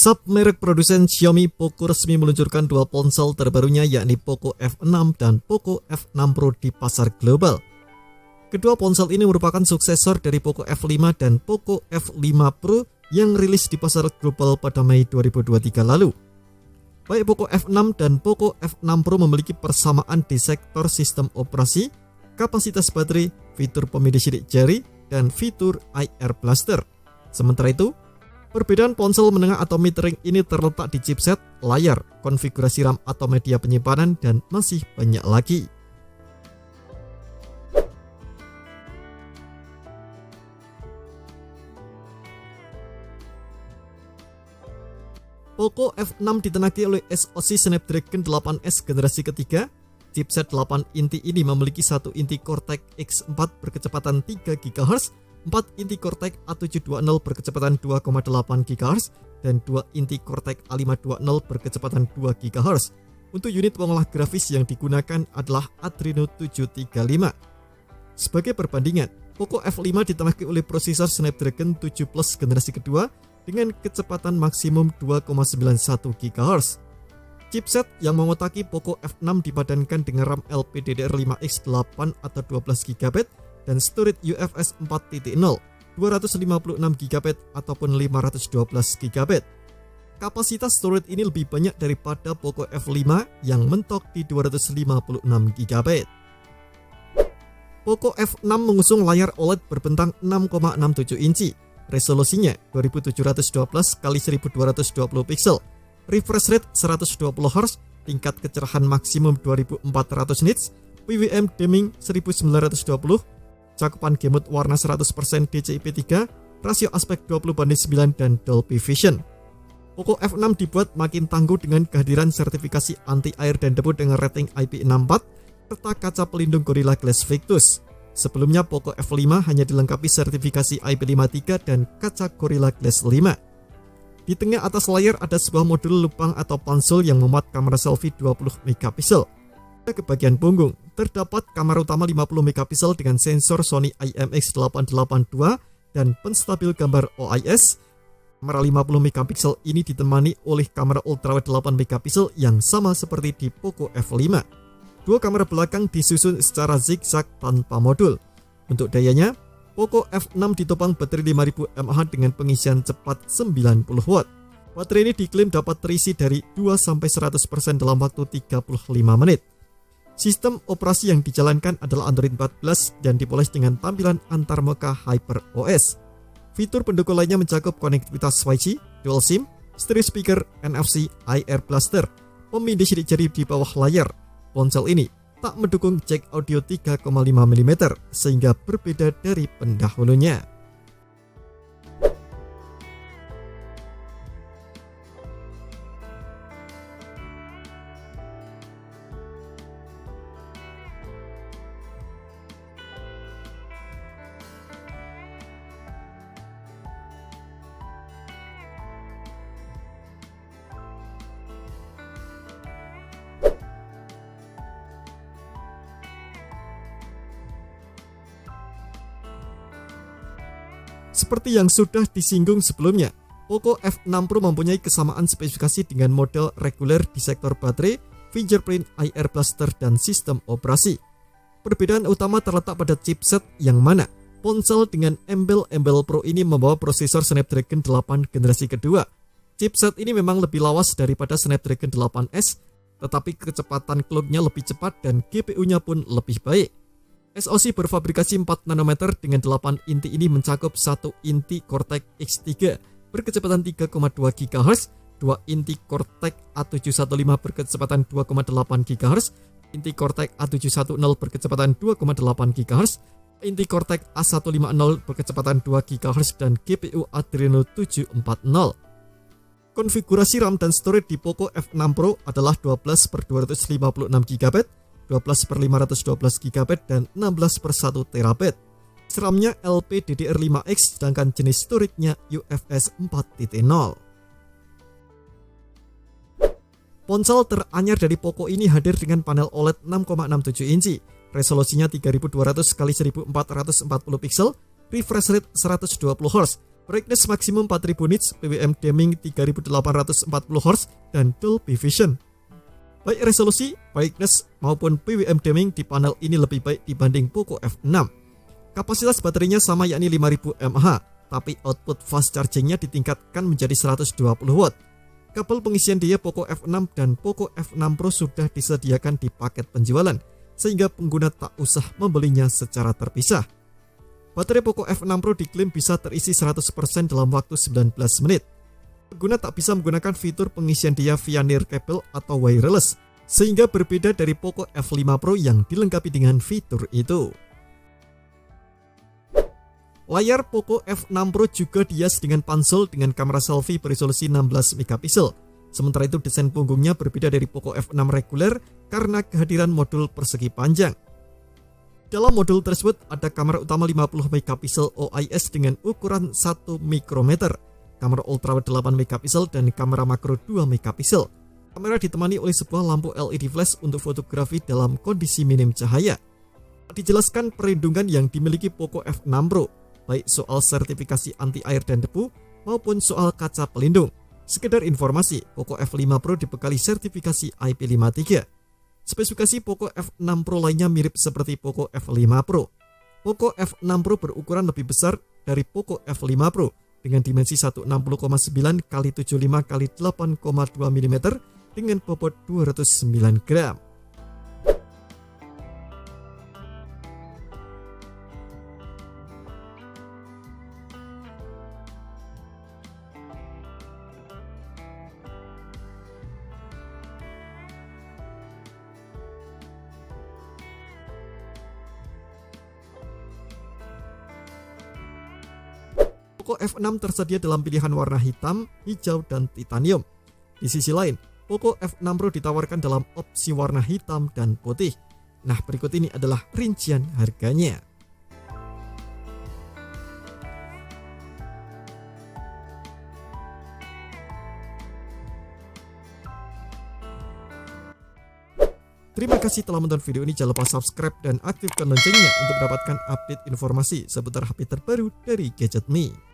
Submerek produsen Xiaomi, Poco resmi meluncurkan dua ponsel terbarunya yakni Poco F6 dan Poco F6 Pro di pasar global. Kedua ponsel ini merupakan suksesor dari Poco F5 dan Poco F5 Pro yang rilis di pasar global pada Mei 2023 lalu. Baik Poco F6 dan Poco F6 Pro memiliki persamaan di sektor sistem operasi, kapasitas baterai, fitur pemilih sidik jari, dan fitur IR Blaster. Sementara itu, perbedaan ponsel menengah atau mid-range ini terletak di chipset, layar, konfigurasi RAM atau media penyimpanan, dan masih banyak lagi. Poco F6 ditenaki oleh SoC Snapdragon 8S generasi ketiga. Chipset 8 inti ini memiliki 1 inti Cortex X4 berkecepatan 3 GHz, 4 inti Cortex A720 berkecepatan 2,8 GHz, dan 2 inti Cortex A520 berkecepatan 2 GHz. Untuk unit pengolah grafis yang digunakan adalah Adreno 735. Sebagai perbandingan, Poco F5 ditenaki oleh prosesor Snapdragon 7 Plus generasi kedua dengan kecepatan maksimum 2,91 GHz. Chipset yang mengotaki Poco F6 dipadankan dengan RAM LPDDR5X8 atau 12GB dan storage UFS 4.0 256GB ataupun 512GB. Kapasitas storage ini lebih banyak daripada Poco F5 yang mentok di 256GB. Poco F6 mengusung layar OLED berbentang 6,67 inci. Resolusinya 2712x1220 pixel. Refresh rate 120Hz, tingkat kecerahan maksimum 2400 nits, PWM dimming 1920, cakupan gamut warna 100% DCI-P3, rasio aspek 20:9 dan Dolby Vision. Poco F6 dibuat makin tangguh dengan kehadiran sertifikasi anti air dan debu dengan rating IP64 serta kaca pelindung Gorilla Glass Victus. Sebelumnya Poco F5 hanya dilengkapi sertifikasi IP53 dan kaca Gorilla Glass 5. Di tengah atas layar ada sebuah modul lubang atau ponsel yang memuat kamera selfie 20MP. Ke bagian punggung, terdapat kamera utama 50MP dengan sensor Sony IMX882 dan penstabil gambar OIS. Kamera 50MP ini ditemani oleh kamera ultrawide 8MP yang sama seperti di Poco F5. Dua kamera belakang disusun secara zigzag tanpa modul. Untuk dayanya, Poco F6 ditopang baterai 5000 mAh dengan pengisian cepat 90W. Baterai ini diklaim dapat terisi dari 2-100% dalam waktu 35 menit. Sistem operasi yang dijalankan adalah Android 14 dan dipoles dengan tampilan antarmuka HyperOS. Fitur pendukung lainnya mencakup konektivitas Wi-Fi, dual SIM, stereo speaker, NFC, IR Blaster, pemindai sidik jari di bawah layar. Ponsel ini tak mendukung jack audio 3,5 mm sehingga berbeda dari pendahulunya. Seperti yang sudah disinggung sebelumnya, Poco F6 Pro mempunyai kesamaan spesifikasi dengan model reguler di sektor baterai, fingerprint, IR Blaster, dan sistem operasi. Perbedaan utama terletak pada chipset yang mana ponsel dengan embel-embel Pro ini membawa prosesor Snapdragon 8 generasi kedua. Chipset ini memang lebih lawas daripada Snapdragon 8S, tetapi kecepatan clocknya lebih cepat dan GPU-nya pun lebih baik. SoC berfabrikasi 4 nanometer dengan 8 inti ini mencakup 1 inti Cortex X3 berkecepatan 3,2 GHz, 2 inti Cortex A715 berkecepatan 2,8 GHz, inti Cortex A710 berkecepatan 2,8 GHz, inti Cortex A150 berkecepatan 2 GHz, dan GPU Adreno 740. Konfigurasi RAM dan storage di Poco F6 Pro adalah 12/256GB, 12/512GB, dan 16/1TB. RAM-nya LPDDR5X sedangkan jenis storage-nya UFS 4.0. Ponsel teranyar dari Poco ini hadir dengan panel OLED 6,67 inci, resolusinya 3200x1440 pixel, refresh rate 120Hz, Brightness maksimum 4000 nits, PWM dimming 3840 Hz, dan Dolby Vision. Baik resolusi, brightness maupun PWM dimming di panel ini lebih baik dibanding Poco F6. Kapasitas baterainya sama yakni 5000 mAh, tapi output fast chargingnya ditingkatkan menjadi 120 watt. Kabel pengisian daya Poco F6 dan Poco F6 Pro sudah disediakan di paket penjualan, sehingga pengguna tak usah membelinya secara terpisah. Baterai Poco F6 Pro diklaim bisa terisi 100% dalam waktu 19 menit. Pengguna tak bisa menggunakan fitur pengisian daya via near cable atau wireless, sehingga berbeda dari Poco F5 Pro yang dilengkapi dengan fitur itu. Layar Poco F6 Pro juga dihias dengan pansel dengan kamera selfie beresolusi 16 megapiksel. Sementara itu desain punggungnya berbeda dari Poco F6 reguler karena kehadiran modul persegi panjang. Dalam modul tersebut ada kamera utama 50 megapiksel OIS dengan ukuran 1 mikrometer, kamera ultrawide 8 megapiksel dan kamera makro 2 megapiksel. Kamera ditemani oleh sebuah lampu LED flash untuk fotografi dalam kondisi minim cahaya. Dijelaskan perlindungan yang dimiliki Poco F6 Pro, baik soal sertifikasi anti air dan debu maupun soal kaca pelindung. Sekedar informasi, Poco F5 Pro dibekali sertifikasi IP53. Spesifikasi Poco F6 Pro lainnya mirip seperti Poco F5 Pro. Poco F6 Pro berukuran lebih besar dari Poco F5 Pro dengan dimensi 160,9 x 75 x 8,2 mm dengan bobot 209 gram. Poco F6 tersedia dalam pilihan warna hitam, hijau, dan titanium. Di sisi lain, Poco F6 Pro ditawarkan dalam opsi warna hitam dan putih. Nah, berikut ini adalah rincian harganya. Terima kasih telah menonton video ini. Jangan lupa subscribe dan aktifkan loncengnya untuk mendapatkan update informasi seputar HP terbaru dari Gadget Me.